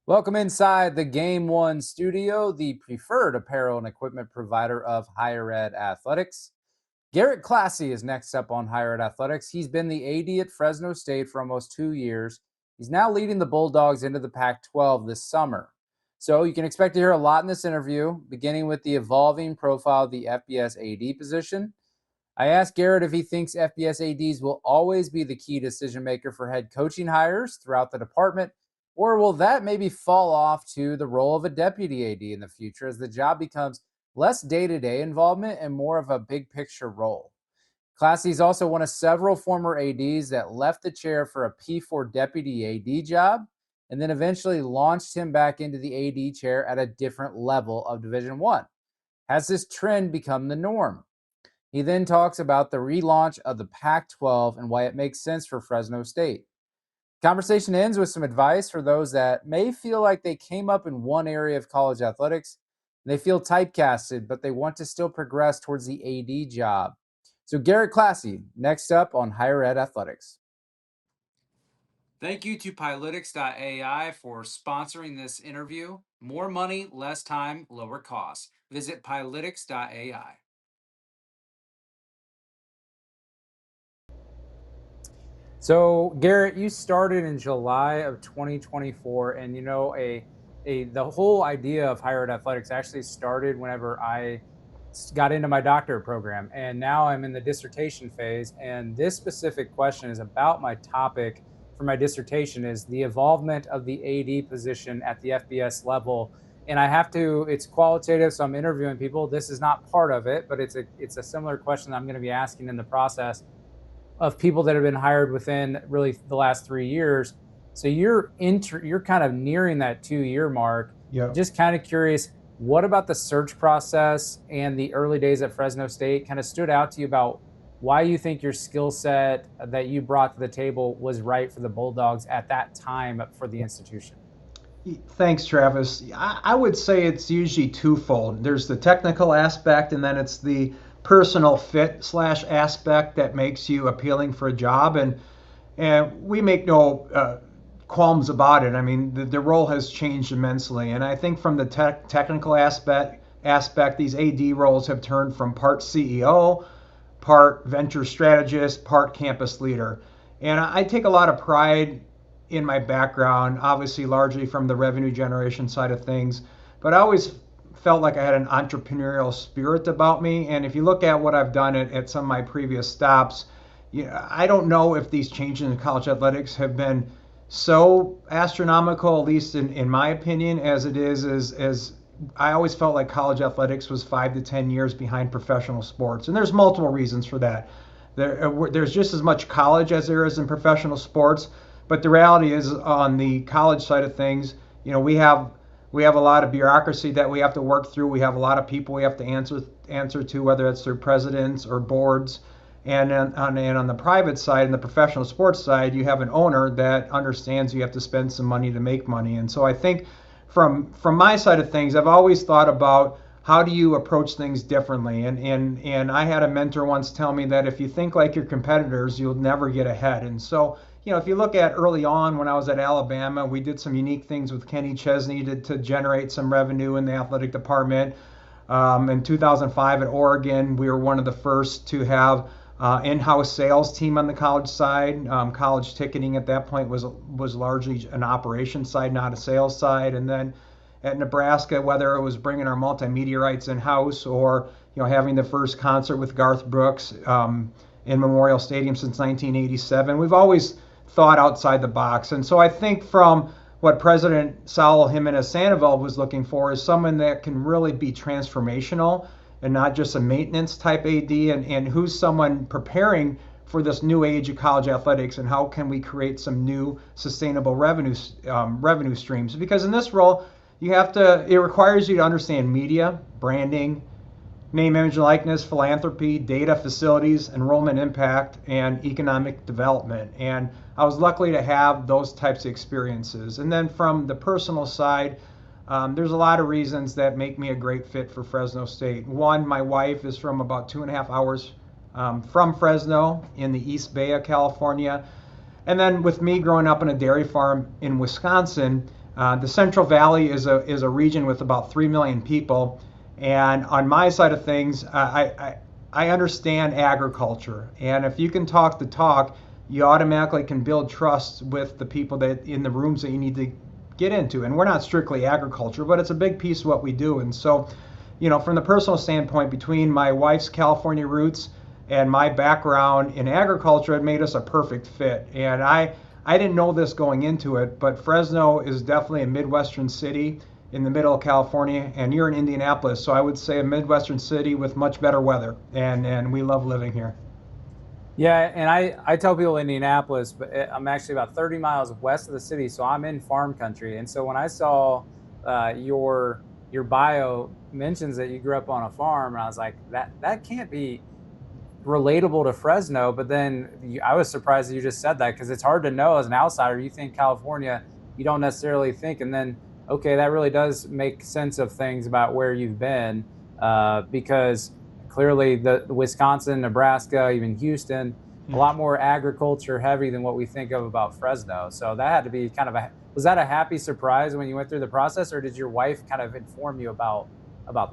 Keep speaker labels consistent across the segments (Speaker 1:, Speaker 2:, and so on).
Speaker 1: Welcome inside the Game One studio, the preferred apparel and equipment provider of higher ed athletics. Garrett Klassy is next up on higher ed athletics. He's been the AD at Fresno State for almost 2 years. He's now leading the Bulldogs into the Pac 12 this summer. So you can expect to hear a lot in this interview, beginning with the evolving profile of the FBS AD position. I asked Garrett if he thinks FBS ADs will always be the key decision maker for head coaching hires throughout the department, or will that maybe fall off to the role of a deputy AD in the future as the job becomes less day-to-day involvement and more of a big picture role. Klassy is also one of several former ADs that left the chair for a P4 deputy AD job and then eventually launched him back into the AD chair at a different level of Division One. Has this trend become the norm? He then talks about the relaunch of the Pac 12 and why it makes sense for Fresno State. Conversation ends with some advice for those that may feel like they came up in one area of college athletics. They feel typecasted, but they want to still progress towards the AD job. So Garrett Klassy, next up on Higher Ed Athletics. Thank you to Pilotics.ai for sponsoring this interview. More money, less time, lower costs. Visit Pilotics.ai. So, Garrett, you started in July of 2024, and the whole idea of higher ed athletics actually started whenever I got into my doctorate program, and now I'm in the dissertation phase. And this specific question is about my topic for my dissertation: is the involvement of the AD position at the FBS level. And it's qualitative, so I'm interviewing people. This is not part of it, but it's a similar question that I'm going to be asking in the process of people that have been hired within really the last 3 years. So you're kind of nearing that 2-year mark.
Speaker 2: Yep.
Speaker 1: Just kind of curious, what about the search process and the early days at Fresno State kind of stood out to you about why you think your skill set that you brought to the table was right for the Bulldogs at that time for the institution?
Speaker 2: Thanks, Travis. I would say it's usually twofold. There's the technical aspect, and then it's the personal fit slash aspect that makes you appealing for a job. And we make no qualms about it. I mean, the role has changed immensely. And I think from the technical aspect, these AD roles have turned from part CEO, part venture strategist, part campus leader. And I take a lot of pride in my background, obviously largely from the revenue generation side of things, but I always felt like I had an entrepreneurial spirit about me. And if you look at what I've done at some of my previous stops, I don't know if these changes in college athletics have been so astronomical, at least in my opinion, as it is as I always felt like college athletics was 5 to 10 years behind professional sports. And there's multiple reasons for that. There's just as much college as there is in professional sports. But the reality is, on the college side of things, we have a lot of bureaucracy that we have to work through. We have a lot of people we have to answer to, whether it's their presidents or boards. And on the private side, and the professional sports side, you have an owner that understands you have to spend some money to make money. And so I think from my side of things, I've always thought about how do you approach things differently. And I had a mentor once tell me that if you think like your competitors, you'll never get ahead. And so if you look at early on when I was at Alabama, we did some unique things with Kenny Chesney to generate some revenue in the athletic department. In 2005 at Oregon, we were one of the first to have in-house sales team on the college side. College ticketing at that point was largely an operations side, not a sales side. And then at Nebraska, whether it was bringing our multimedia rights in-house or having the first concert with Garth Brooks in Memorial Stadium since 1987, we've always thought outside the box. And so I think from what President Saul Jimenez Sandoval was looking for is someone that can really be transformational and not just a maintenance type AD, and who's someone preparing for this new age of college athletics, and how can we create some new sustainable revenue streams. Because in this role, it requires you to understand media, branding, name, image, and likeness, philanthropy, data, facilities, enrollment impact, and economic development. And I was lucky to have those types of experiences. And then from the personal side, there's a lot of reasons that make me a great fit for Fresno State. One, my wife is from about 2.5 hours from Fresno in the East Bay of California. And then with me growing up on a dairy farm in Wisconsin, The Central Valley is a region with about 3 million people, and on my side of things, I understand agriculture, and if you can talk the talk, you automatically can build trust with the people that in the rooms that you need to get into. And we're not strictly agriculture, but it's a big piece of what we do. And so, from the personal standpoint, between my wife's California roots and my background in agriculture, it made us a perfect fit. And I didn't know this going into it, but Fresno is definitely a Midwestern city in the middle of California, and you're in Indianapolis, so I would say a Midwestern city with much better weather, and we love living here.
Speaker 1: Yeah, and I tell people Indianapolis, but I'm actually about 30 miles west of the city, so I'm in farm country. And so when I saw your bio mentions that you grew up on a farm, and I was like, that can't be relatable to Fresno. But then I was surprised that you just said that because it's hard to know as an outsider. You think California, you don't necessarily think, and then okay, that really does make sense of things about where you've been, because clearly the Wisconsin, Nebraska, even Houston, a lot more agriculture heavy than what we think of about Fresno. So that had to be kind of was that a happy surprise when you went through the process, or did your wife kind of inform you about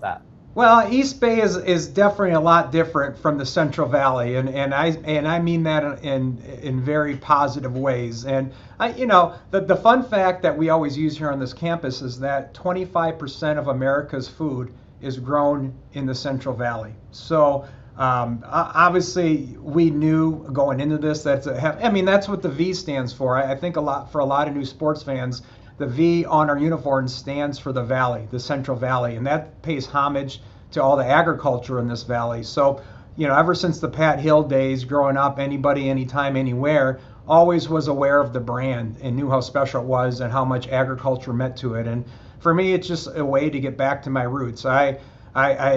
Speaker 1: that?
Speaker 2: Well, East Bay is definitely a lot different from the Central Valley, and I mean that in very positive ways. And the fun fact that we always use here on this campus is that 25% of America's food is grown in the Central Valley. So obviously we knew going into this I mean that's what the V stands for. I think a lot of new sports fans, the V on our uniforms stands for the valley, the Central Valley, and that pays homage to all the agriculture in this valley. So, ever since the Pat Hill days, growing up, anybody, anytime, anywhere, always was aware of the brand and knew how special it was and how much agriculture meant to it. And for me, it's just a way to get back to my roots. I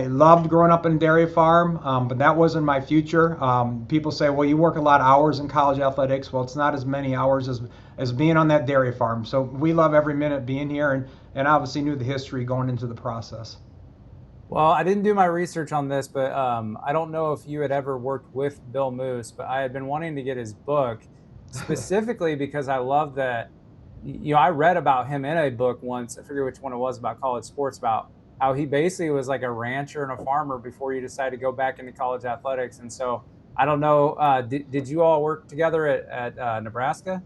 Speaker 2: loved growing up in a dairy farm, but that wasn't my future. People say, well, you work a lot of hours in college athletics. Well, it's not as many hours as being on that dairy farm. So we love every minute being here, and obviously knew the history going into the process.
Speaker 1: Well, I didn't do my research on this, but I don't know if you had ever worked with Bill Moose, but I had been wanting to get his book specifically because I love that. I read about him in a book once. I forget which one it was about college sports, about how he basically was like a rancher and a farmer before he decided to go back into college athletics. And so I don't know, did you all work together at Nebraska?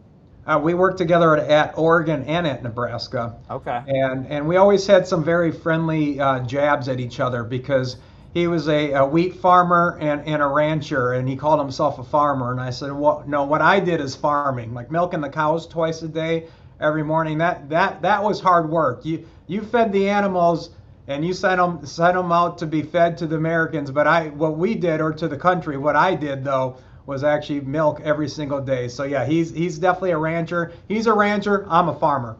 Speaker 2: We worked together at Oregon and at Nebraska,
Speaker 1: Okay.
Speaker 2: and we always had some very friendly jabs at each other because he was a wheat farmer and a rancher, and he called himself a farmer. And I said, well, no, what I did is farming, like milking the cows twice a day, every morning. That was hard work. You fed the animals and you sent them out to be fed to the Americans. But what we did, or to the country, what I did though, was actually milk every single day. So yeah, he's definitely a rancher. He's a rancher. I'm a farmer.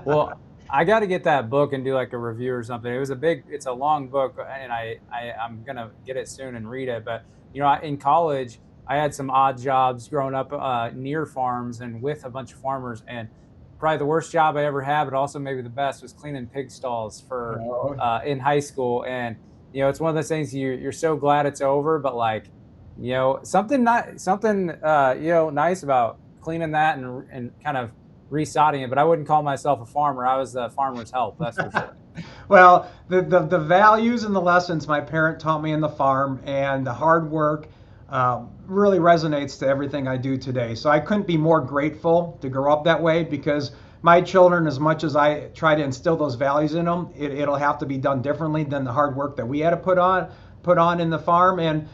Speaker 1: Well, I got to get that book and do like a review or something. It's a long book, and I'm gonna get it soon and read it. But in college, I had some odd jobs growing up near farms and with a bunch of farmers, and probably the worst job I ever had, but also maybe the best, was cleaning pig stalls for
Speaker 2: Oh,
Speaker 1: in high school. And it's one of those things you're so glad it's over, but like something not something nice about cleaning that and kind of resodding it. But I wouldn't call myself a farmer. I was the farmer's help, that's for sure.
Speaker 2: well, the values and the lessons my parent taught me in the farm and the hard work really resonates to everything I do today. So I couldn't be more grateful to grow up that way because my children, as much as I try to instill those values in them, it'll have to be done differently than the hard work that we had to put on in the farm. And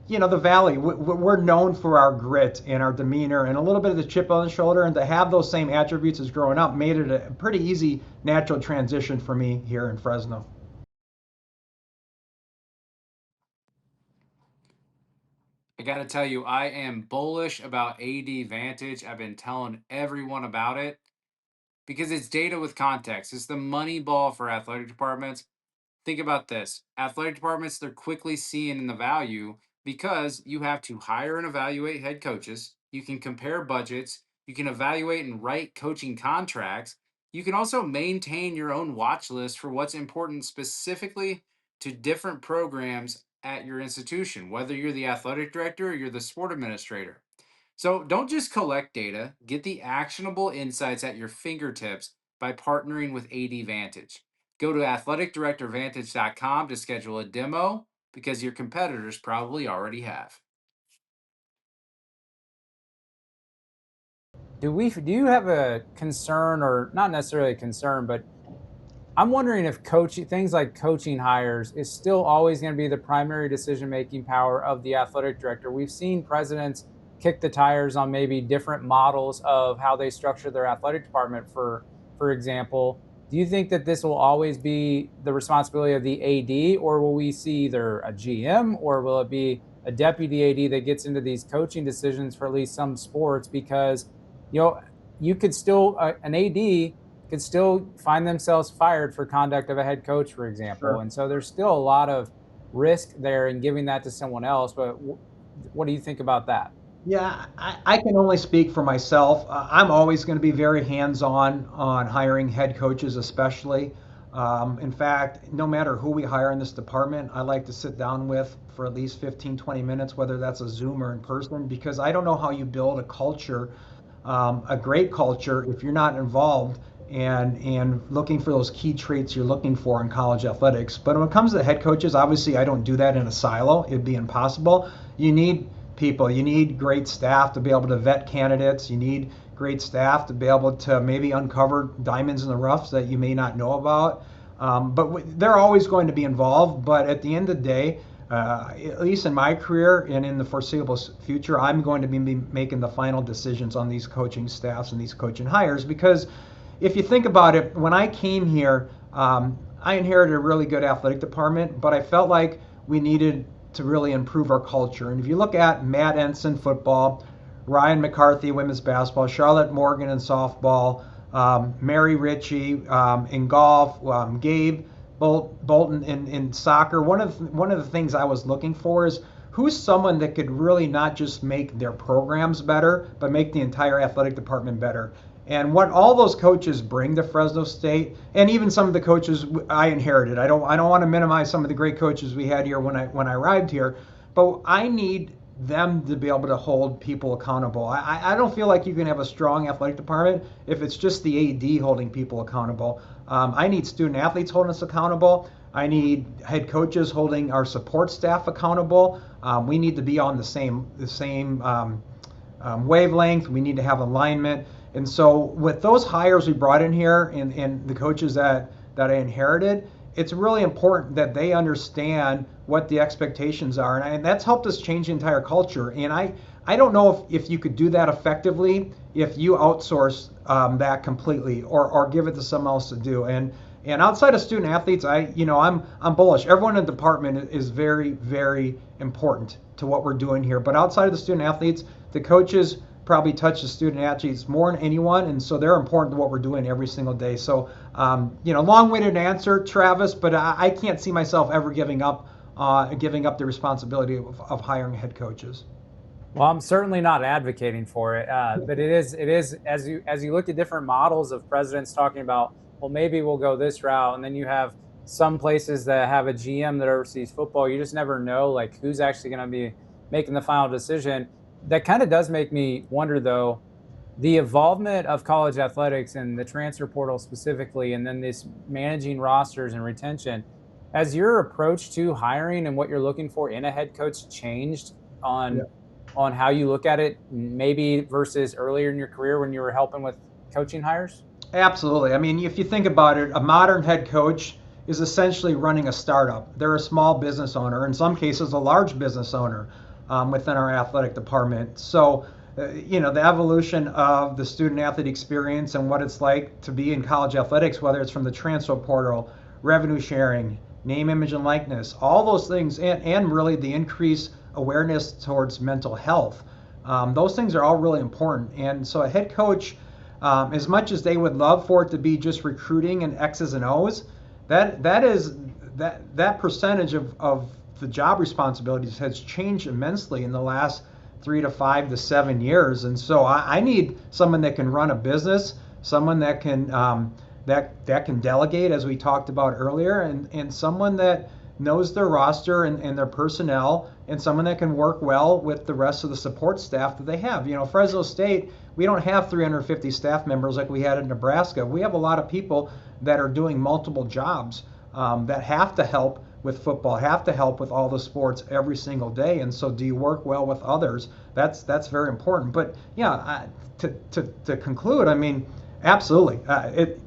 Speaker 2: the valley, we're known for our grit and our demeanor and a little bit of the chip on the shoulder, and to have those same attributes as growing up made it a pretty easy natural transition for me here in Fresno.
Speaker 1: I got to tell you, I am bullish about AD Vantage. I've been telling everyone about it because it's data with context. It's the money ball for athletic departments. Think about this. Athletic departments, they're quickly seeing the value because you have to hire and evaluate head coaches. You can compare budgets. You can evaluate and write coaching contracts. You can also maintain your own watch list for what's important specifically to different programs at your institution, whether you're the athletic director or you're the sport administrator. So don't just collect data, get the actionable insights at your fingertips by partnering with AD Vantage. Go to athleticdirectorvantage.com to schedule a demo because your competitors probably already have. Do you have a concern, or not necessarily a concern, but I'm wondering if coaching things like coaching hires is still always going to be the primary decision making power of the athletic director. We've seen presidents kick the tires on maybe different models of how they structure their athletic department. For example, do you think that this will always be the responsibility of the AD, or will we see either a GM or will it be a deputy AD that gets into these coaching decisions for at least some sports? Because you know you could still an AD could still find themselves fired for conduct of a head coach, for example.
Speaker 2: Sure.
Speaker 1: And so there's still a lot of risk there in giving that to someone else. But what do you think about that?
Speaker 2: Yeah, I can only speak for myself. I'm always going to be very hands-on on hiring head coaches, especially. In fact, no matter who we hire in this department, I like to sit down with for at least 15, 20 minutes, whether that's a Zoom or in person, because I don't know how you build a culture, a great culture, if you're not involved and looking for those key traits you're looking for in college athletics. But when it comes to head coaches, obviously I don't do that in a silo. It'd be impossible. You need people. You need great staff to be able to vet candidates. You need great staff to be able to maybe uncover diamonds in the roughs that you may not know about. But they're always going to be involved. But at the end of the day, at least in my career and in the foreseeable future, I'm going to be making the final decisions on these coaching staffs and these coaching hires. Because if you think about it, when I came here, I inherited a really good athletic department, but I felt like we needed to really improve our culture. And if you look at Matt Ensign football, Ryan McCarthy women's basketball, Charlotte Morgan in softball, Mary Ritchie in golf, Gabe Bolton in soccer. One of the things I was looking for is who's someone that could really not just make their programs better, but make the entire athletic department better. And what all those coaches bring to Fresno State, and even some of the coaches I inherited. I don't want to minimize some of the great coaches we had here when I arrived here, but I need them to be able to hold people accountable. I don't feel like you can have a strong athletic department if it's just the AD holding people accountable. I need student athletes holding us accountable. I need head coaches holding our support staff accountable. We need to be on the same wavelength. We need to have alignment. And so with those hires we brought in here and the coaches that I inherited, it's really important that they understand what the expectations are. And that's helped us change the entire culture. And I don't know if you could do that effectively if you outsource that completely or give it to someone else to do. And outside of student athletes, I'm bullish. Everyone in the department is very, very important to what we're doing here. But outside of the student athletes, the coaches probably touch the student athletes more than anyone, and so they're important to what we're doing every single day. So, long-winded answer, Travis, but I can't see myself ever giving up the responsibility of hiring head coaches.
Speaker 1: Well, I'm certainly not advocating for it, but it is as you look at different models of presidents talking about, well, maybe we'll go this route, and then you have some places that have a GM that oversees football. You just never know, like, who's actually going to be making the final decision. That kind of does make me wonder, though, the involvement of college athletics and the transfer portal specifically, and then this managing rosters and retention. Has your approach to hiring and what you're looking for in a head coach changed on
Speaker 2: Yeah.
Speaker 1: on how you look at it, maybe versus earlier in your career when you were helping with coaching hires?
Speaker 2: Absolutely. I mean, if you think about it, a modern head coach is essentially running a startup. They're a small business owner, in some cases a large business owner within our athletic department. So, the evolution of the student athlete experience and what it's like to be in college athletics, whether it's from the transfer portal, revenue sharing, name, image, and likeness, all those things, and really the increased awareness towards mental health. Those things are all really important. And so a head coach, as much as they would love for it to be just recruiting and X's and O's, that percentage of the job responsibilities has changed immensely in the last 3 to 5 to 7 years. And so I need someone that can run a business, someone that can that can delegate, as we talked about earlier, and someone that knows their roster and their personnel, and someone that can work well with the rest of the support staff that they have. Fresno State, we don't have 350 staff members like we had in Nebraska. We have a lot of people that are doing multiple jobs that have to help with football, have to help with all the sports every single day. And so, do you work well with others? That's very important. But yeah, to conclude, I mean, absolutely.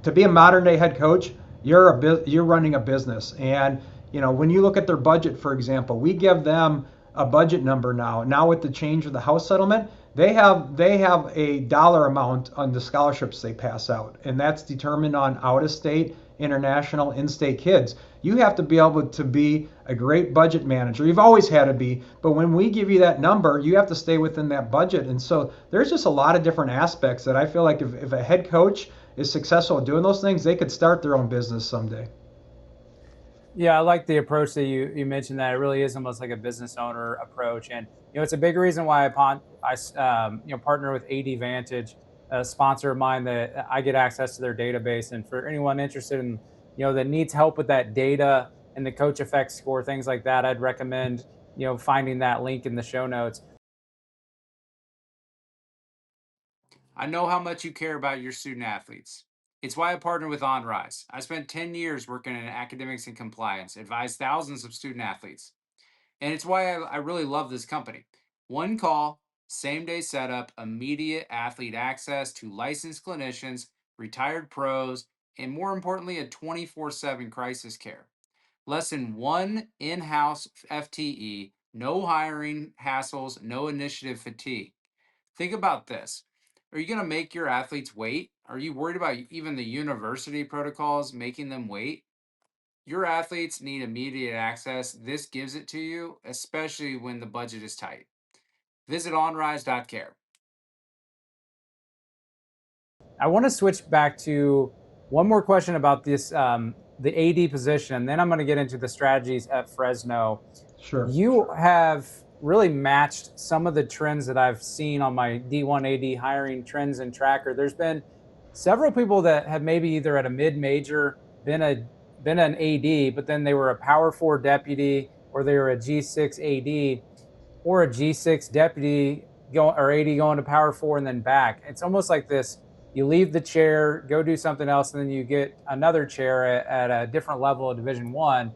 Speaker 2: To be a modern day head coach, you're running a business, and when you look at their budget, for example, we give them a budget number now. Now with the change of the House settlement, they have a dollar amount on the scholarships they pass out, and that's determined on out of state, international, in-state kids. You have to be able to be a great budget manager. You've always had to be, but when we give you that number, you have to stay within that budget. And so there's just a lot of different aspects that I feel like if a head coach is successful at doing those things, they could start their own business someday.
Speaker 1: Yeah, I like the approach that you mentioned. That it really is almost like a business owner approach, and it's a big reason why I partner with AD Vantage, a sponsor of mine, that I get access to their database. And for anyone interested in that needs help with that data and the coach effect score, things like that, I'd recommend finding that link in the show notes. I know how much you care about your student athletes. It's why I partner with OnRise. I spent 10 years working in academics and compliance, advised thousands of student athletes. And it's why I really love this company. One call, same day setup, immediate athlete access to licensed clinicians, retired pros, and more importantly, a 24/7 crisis care. Less than one in house FTE, no hiring hassles, no initiative fatigue. Think about this. Are you going to make your athletes wait? Are you worried about even the university protocols making them wait? Your athletes need immediate access. This gives it to you, especially when the budget is tight. Visit onrise.care. I want to switch back to one more question about this, the AD position, and then I'm going to get into the strategies at Fresno.
Speaker 2: Sure.
Speaker 1: You have really matched some of the trends that I've seen on my D1 AD hiring trends and tracker. There's been several people that have maybe either at a mid-major been an AD, but then they were a Power 4 deputy, or they were a G6 AD, or a G6 deputy or AD going to Power 4 and then back. It's almost like this: you leave the chair, go do something else, and then you get another chair at a different level of Division One.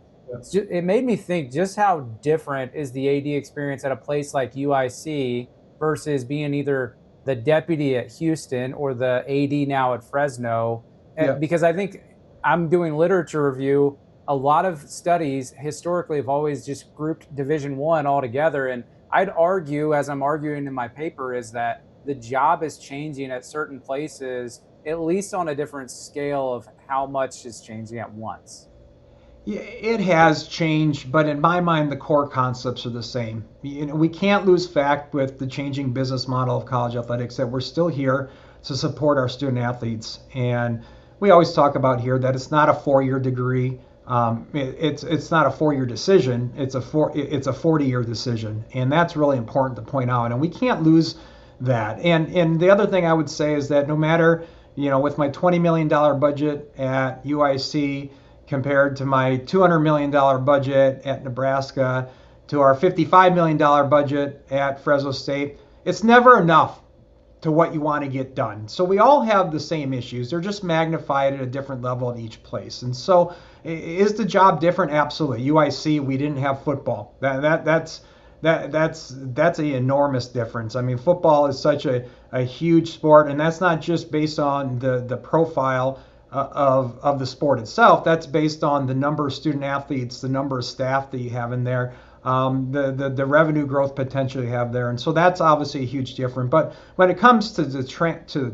Speaker 1: It made me think just how different is the AD experience at a place like UIC versus being either the deputy at Houston or the AD now at Fresno.
Speaker 2: Yeah.
Speaker 1: Because I think I'm doing literature review. A lot of studies historically have always just grouped Division One all together. And I'd argue, as I'm arguing in my paper, is that the job is changing at certain places, at least on a different scale of how much is changing at once.
Speaker 2: Yeah, it has changed, but in my mind, the core concepts are the same. We can't lose fact with the changing business model of college athletics that we're still here to support our student athletes. And we always talk about here that it's not a 4-year degree. It's not a 4-year decision. It's a 40-year decision, and that's really important to point out. And we can't lose that. And the other thing I would say is that no matter with my $20 million budget at UIC, compared to my $200 million budget at Nebraska, to our $55 million budget at Fresno State, it's never enough to what you want to get done. So we all have the same issues. They're just magnified at a different level at each place. And so is the job different? Absolutely. UIC, we didn't have football. That's an enormous difference. I mean, football is such a huge sport, and that's not just based on the profile of the sport itself. That's based on the number of student athletes, the number of staff that you have in there, the revenue growth potential you have there. And so that's obviously a huge difference. But when it comes to the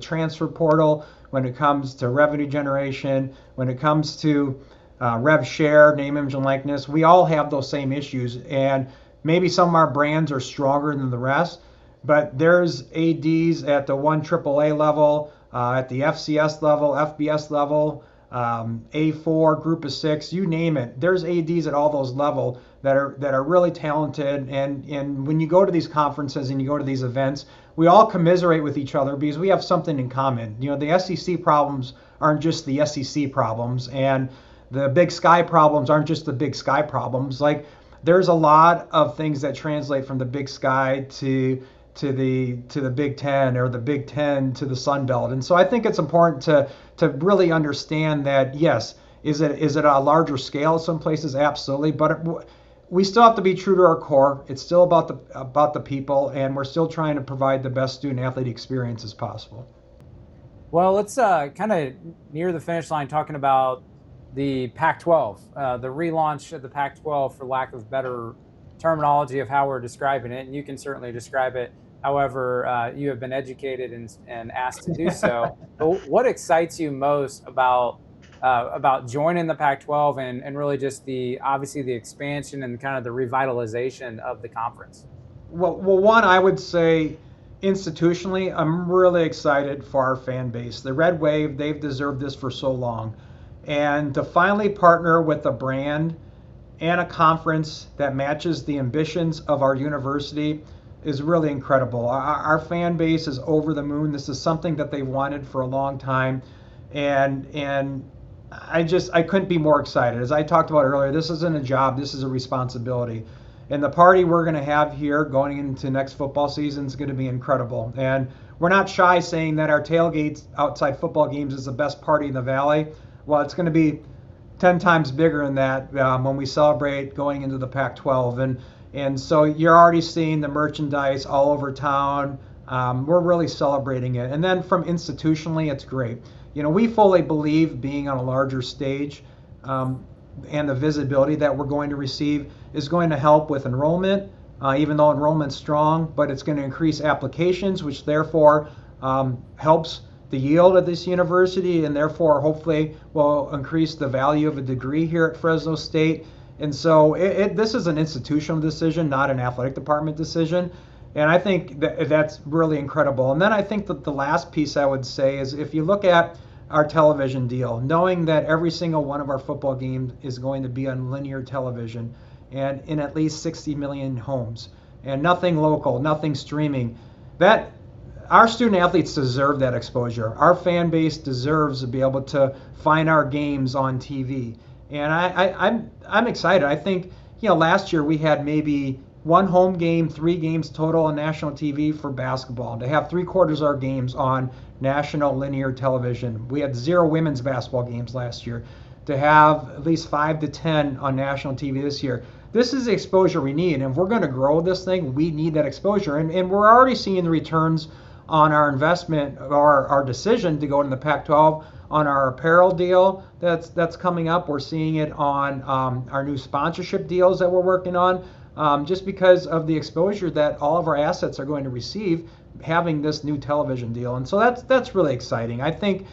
Speaker 2: transfer portal, when it comes to revenue generation, when it comes to rev share, name, image, and likeness, we all have those same issues. And maybe some of our brands are stronger than the rest, but there's ADs at the 1 AAA level, at the FCS level, FBS level, A4, Group of 6, you name it. There's ADs at all those levels that are really talented. And when you go to these conferences and you go to these events, we all commiserate with each other because we have something in common. The SEC problems aren't just the SEC problems, and the Big Sky problems aren't just the Big Sky problems. Like, there's a lot of things that translate from the Big Sky to to the Big Ten, or the Big Ten to the Sun Belt. And so I think it's important to really understand that, yes, is it a larger scale some places? Absolutely, but we still have to be true to our core. It's still about the people, and we're still trying to provide the best student athlete experience as possible.
Speaker 1: Well, let's kind of near the finish line talking about the Pac-12, the relaunch of the Pac-12, for lack of better terminology of how we're describing it. And you can certainly describe it however you have been educated and asked to do so. But what excites you most about joining the Pac-12 and really just obviously the expansion and kind of the revitalization of the conference?
Speaker 2: Well, one, I would say institutionally, I'm really excited for our fan base. The Red Wave, they've deserved this for so long. And to finally partner with a brand and a conference that matches the ambitions of our university is really incredible. Our fan base is over the moon. This is something that they wanted for a long time. And I couldn't be more excited. As I talked about earlier, this isn't a job, this is a responsibility. And the party we're going to have here going into next football season is going to be incredible. And we're not shy saying that our tailgates outside football games is the best party in the Valley. Well, it's going to be 10 times bigger than that when we celebrate going into the Pac-12. And so you're already seeing the merchandise all over town. We're really celebrating it. And then from institutionally, it's great. We fully believe being on a larger stage and the visibility that we're going to receive is going to help with enrollment, even though enrollment's strong, but it's going to increase applications, which therefore helps the yield of this university, and therefore hopefully will increase the value of a degree here at Fresno State. And so this is an institutional decision, not an athletic department decision. And I think that's really incredible. And then I think that the last piece I would say is, if you look at our television deal, knowing that every single one of our football games is going to be on linear television and in at least 60 million homes, and nothing local, nothing streaming, that our student athletes deserve that exposure. Our fan base deserves to be able to find our games on TV. And I'm excited. I think, last year we had maybe one home game, 3 games total on national TV for basketball. To have 3/4 of our games on national linear television. We had 0 women's basketball games last year. To have at least 5 to 10 on national TV this year. This is the exposure we need. And if we're going to grow this thing, we need that exposure. And we're already seeing the returns on our investment, or our decision to go into the Pac-12, on our apparel deal that's coming up. We're seeing it on our new sponsorship deals that we're working on, just because of the exposure that all of our assets are going to receive having this new television deal. And so that's really exciting. I think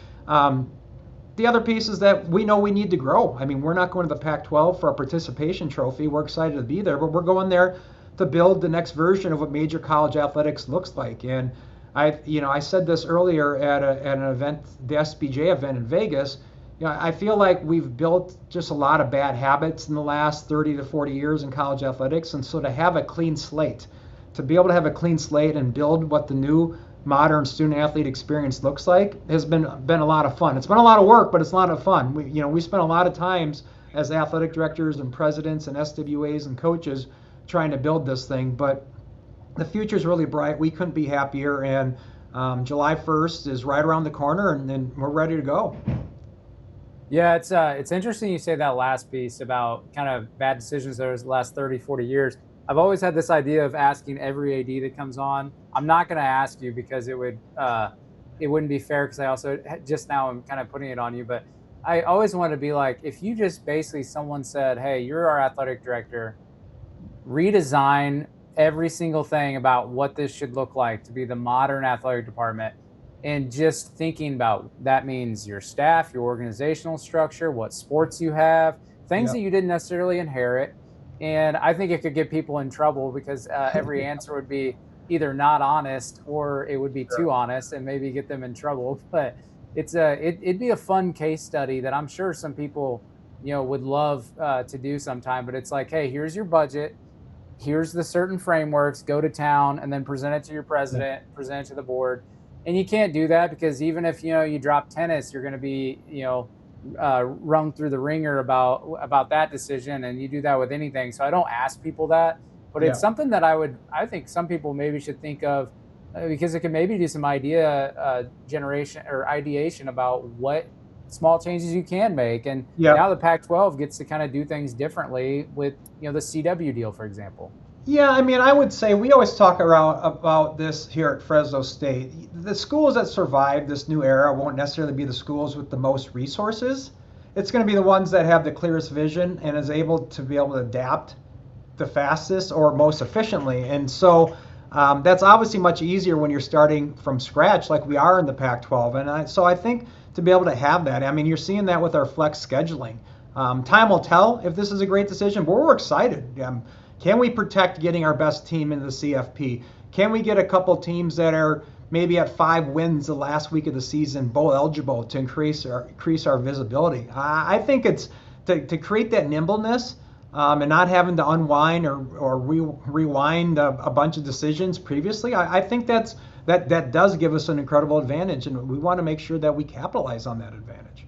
Speaker 2: the other piece is that we know we need to grow. I mean, we're not going to the Pac-12 for a participation trophy. We're excited to be there, but we're going there to build the next version of what major college athletics looks like. And I said this earlier at an event, the SBJ event in Vegas. I feel like we've built just a lot of bad habits in the last 30 to 40 years in college athletics. And so to have a clean slate, to be able to have a clean slate and build what the new modern student athlete experience looks like has been a lot of fun. It's been a lot of work, but it's a lot of fun. We spent a lot of times as athletic directors and presidents and SWAs and coaches trying to build this thing. But the future is really bright. We couldn't be happier. And July 1st is right around the corner, and then we're ready to go.
Speaker 1: Yeah, it's interesting you say that last piece about kind of bad decisions over the last 30, 40 years. I've always had this idea of asking every AD that comes on. I'm not going to ask you because it wouldn't be fair, because I also just now I'm kind of putting it on you. But I always want to be like, if you just basically someone said, hey, you're our athletic director, redesign every single thing about what this should look like to be the modern athletic department, and just thinking about that means your staff, your organizational structure, what sports you have, things that you didn't necessarily inherit. And I think it could get people in trouble, because every answer would be either not honest, or it would be too honest and maybe get them in trouble. But it'd be a fun case study that I'm sure some people would love to do sometime. But it's like, hey, here's your budget, here's the certain frameworks, go to town, and then present it to your president, present it to the board. And you can't do that, because even if you drop tennis, you're going to be rung through the ringer about that decision, and you do that with anything. So I don't ask people that. but it's
Speaker 2: Yeah.
Speaker 1: something that I think some people maybe should think of, because it can maybe do some idea generation or ideation about what small changes you can make. And now
Speaker 2: Yep.
Speaker 1: the Pac-12 gets to kind of do things differently with, the CW deal, for example.
Speaker 2: Yeah, I mean, I would say we always talk around about this here at Fresno State. The schools that survive this new era won't necessarily be the schools with the most resources. It's going to be the ones that have the clearest vision and is able to adapt the fastest or most efficiently. And so that's obviously much easier when you're starting from scratch, like we are in the Pac-12. And so I think to be able to have that, I mean, you're seeing that with our flex scheduling. Time will tell if this is a great decision, but we're excited. Can we protect getting our best team into the CFP? Can we get a couple teams that are maybe at 5 wins the last week of the season, bowl eligible, to increase our visibility? I think it's to create that nimbleness, and not having to unwind or rewind a bunch of decisions previously. I think that does give us an incredible advantage, and we want to make sure that we capitalize on that advantage.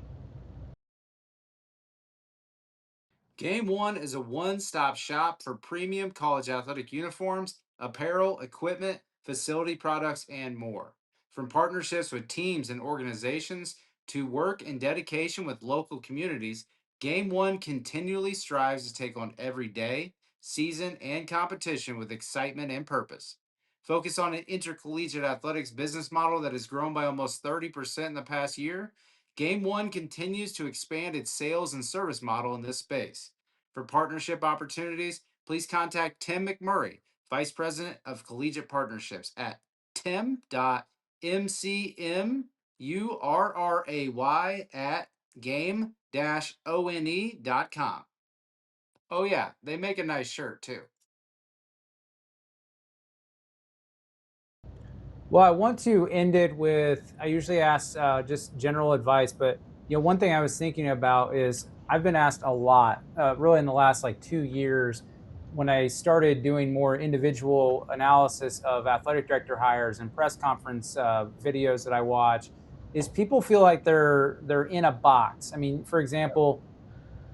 Speaker 1: Game One is a one-stop shop for premium college athletic uniforms, apparel, equipment, facility products, and more. From partnerships with teams and organizations to work and dedication with local communities, Game One continually strives to take on every day, season, and competition with excitement and purpose. Focus on an intercollegiate athletics business model that has grown by almost 30% in the past year. Game One continues to expand its sales and service model in this space. For partnership opportunities, please contact Tim McMurray, Vice President of Collegiate Partnerships at tim.mcmurray at game-one.com. Oh, yeah, they make a nice shirt too. Well, I want to end it with, I usually ask just general advice, but one thing I was thinking about is I've been asked a lot, really in the last like 2 years, when I started doing more individual analysis of athletic director hires and press conference videos that I watch, is people feel like they're in a box. I mean, for example,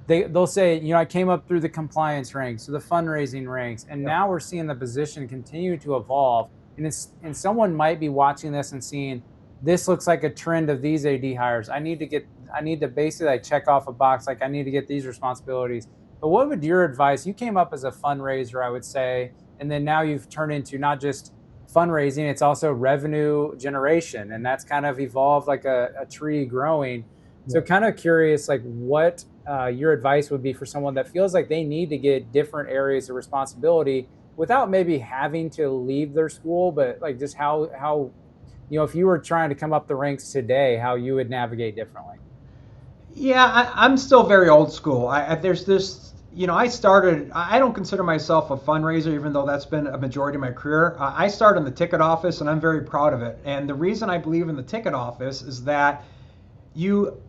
Speaker 1: they'll say, I came up through the compliance ranks or the fundraising ranks, and
Speaker 2: Yep.
Speaker 1: now we're seeing the position continue to evolve. And someone might be watching this and seeing, this looks like a trend of these AD hires. I need to basically like check off a box, like I need to get these responsibilities. But what would your advice? You came up as a fundraiser, I would say, and then now you've turned into not just fundraising, it's also revenue generation, and that's kind of evolved like a tree growing. So
Speaker 2: Yep.
Speaker 1: kind of curious, like what your advice would be for someone that feels like they need to get different areas of responsibility without maybe having to leave their school, but like just how if you were trying to come up the ranks today, how you would navigate differently.
Speaker 2: Yeah, I'm still very old school. There's this, I started. I don't consider myself a fundraiser, even though that's been a majority of my career. I started in the ticket office, and I'm very proud of it. And the reason I believe in the ticket office is that you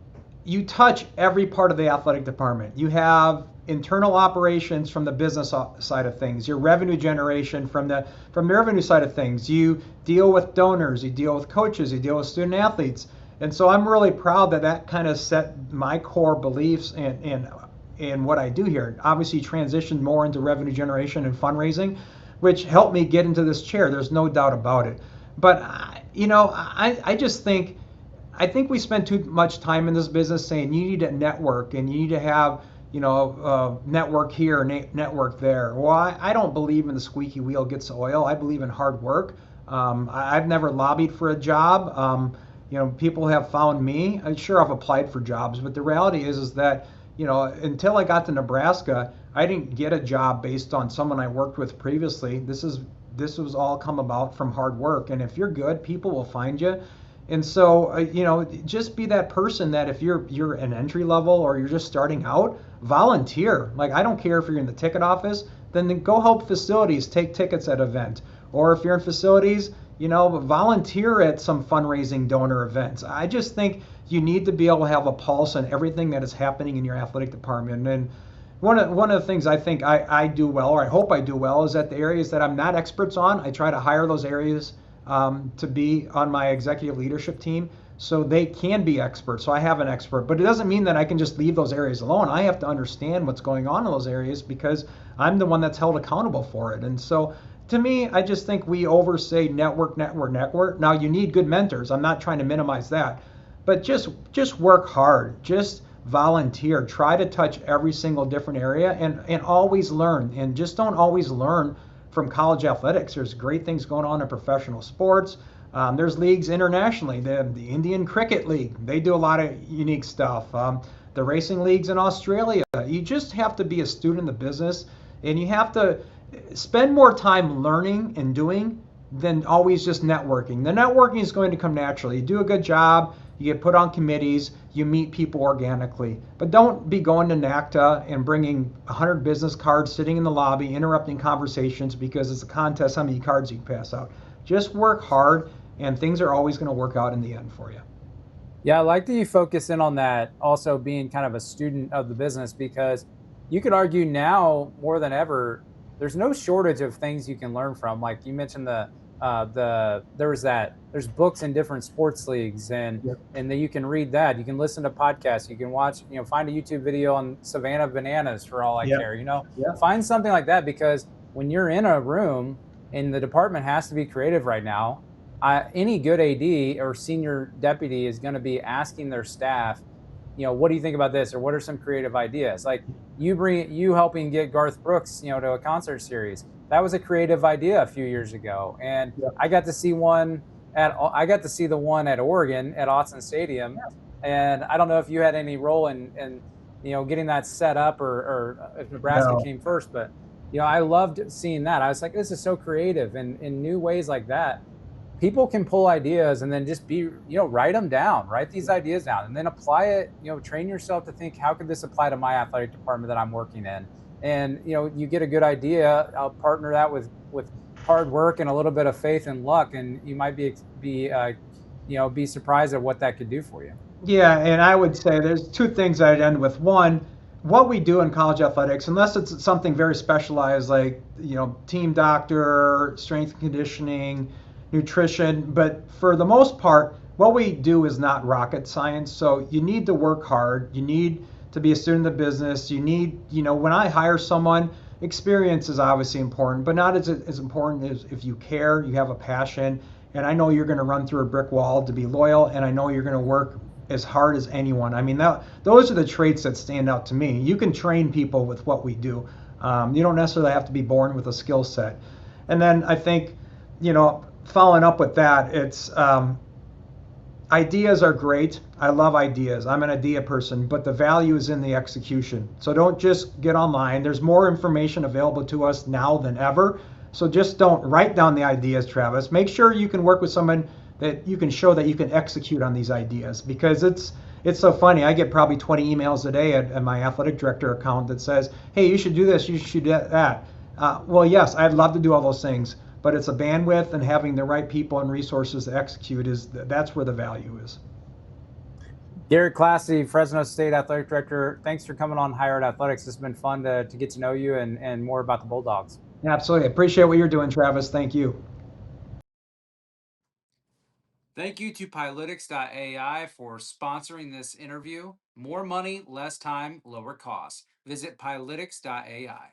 Speaker 2: you touch every part of the athletic department. You have internal operations from the business side of things, your revenue generation from the revenue side of things. You deal with donors, you deal with coaches, you deal with student athletes. And so I'm really proud that that kind of set my core beliefs and what I do here. Obviously transitioned more into revenue generation and fundraising, which helped me get into this chair. There's no doubt about it. But I just think we spend too much time in this business saying you need to network and you need to have network here, network there. Well, I don't believe in the squeaky wheel gets the oil. I believe in hard work. I've never lobbied for a job. People have found me. I'm sure I've applied for jobs, but the reality is that until I got to Nebraska, I didn't get a job based on someone I worked with previously. This was all come about from hard work, and if you're good, people will find you. And so, just be that person that if you're an entry level or you're just starting out, volunteer. Like I don't care if you're in the ticket office, then go help facilities take tickets at event. Or if you're in facilities, volunteer at some fundraising donor events. I just think you need to be able to have a pulse on everything that is happening in your athletic department. And one of the things I think I do well, or I hope I do well, is that the areas that I'm not experts on, I try to hire those areas to be on my executive leadership team so they can be experts. So I have an expert, but it doesn't mean that I can just leave those areas alone. I have to understand what's going on in those areas because I'm the one that's held accountable for it. And so to me, I just think we oversay network, network, network. Now you need good mentors. I'm not trying to minimize that, but just work hard. Just volunteer. Try to touch every single different area and always learn. And just don't always learn from college athletics. There's great things going on in professional sports. There's leagues internationally. The Indian Cricket League, they do a lot of unique stuff. The racing leagues in Australia. You just have to be a student of the business, and you have to spend more time learning and doing than always just networking. The networking is going to come naturally. You do a good job, you get put on committees, you meet people organically. But don't be going to NACTA and bringing 100 business cards sitting in the lobby, interrupting conversations because it's a contest how many cards you can pass out. Just work hard, and things are always going to work out in the end for you.
Speaker 1: Yeah, I like that you focus in on that, also being kind of a student of the business, because you could argue now more than ever, there's no shortage of things you can learn from. Like you mentioned there's books in different sports leagues,
Speaker 2: Yep.
Speaker 1: and then you can read that. You can listen to podcasts, you can watch, find a YouTube video on Savannah bananas for all I
Speaker 2: Yep.
Speaker 1: care.
Speaker 2: Yep.
Speaker 1: Find something like that, because when you're in a room and the department has to be creative right now, any good AD or senior deputy is going to be asking their staff, what do you think about this, or what are some creative ideas? Like you helping get Garth Brooks, to a concert series. That was a creative idea a few years ago, and
Speaker 2: Yep.
Speaker 1: I got to see the one at Oregon at Autzen Stadium, and I don't know if you had any role in getting that set up, or if Nebraska
Speaker 2: No.
Speaker 1: came first, but I loved seeing that. I was like, this is so creative, and in new ways like that people can pull ideas and then just write them down, write these ideas down, and then apply it. Train yourself to think, how could this apply to my athletic department that I'm working in? And you get a good idea, I'll partner that with hard work and a little bit of faith and luck, and you might be surprised at what that could do for you.
Speaker 2: Yeah, and I would say there's two things I'd end with. One, what we do in college athletics, unless it's something very specialized like, team doctor, strength and conditioning, nutrition, but for the most part, what we do is not rocket science. So you need to work hard. You need to be a student of the business. You need, when I hire someone, experience is obviously important, but not as important as if you care, you have a passion, and I know you're going to run through a brick wall to be loyal, and I know you're going to work as hard as anyone. I mean, those are the traits that stand out to me. You can train people with what we do. You don't necessarily have to be born with a skill set. And then I think, following up with that, it's ideas are great. I love ideas. I'm an idea person, but the value is in the execution. So don't just get online. There's more information available to us now than ever. So just don't write down the ideas, Travis. Make sure you can work with someone that you can show that you can execute on these ideas, because it's so funny. I get probably 20 emails a day at my athletic director account that says, hey, you should do this, you should do that. Well, yes, I'd love to do all those things, but it's a bandwidth, and having the right people and resources to execute that's where the value is.
Speaker 1: Garrett Klassy, Fresno State Athletic Director, thanks for coming on Higher Ed Athletics. It's been fun to get to know you and more about the Bulldogs.
Speaker 2: Absolutely. Appreciate what you're doing, Travis. Thank you.
Speaker 1: Thank you to Pilotics.ai for sponsoring this interview. More money, less time, lower costs. Visit Pilotics.ai.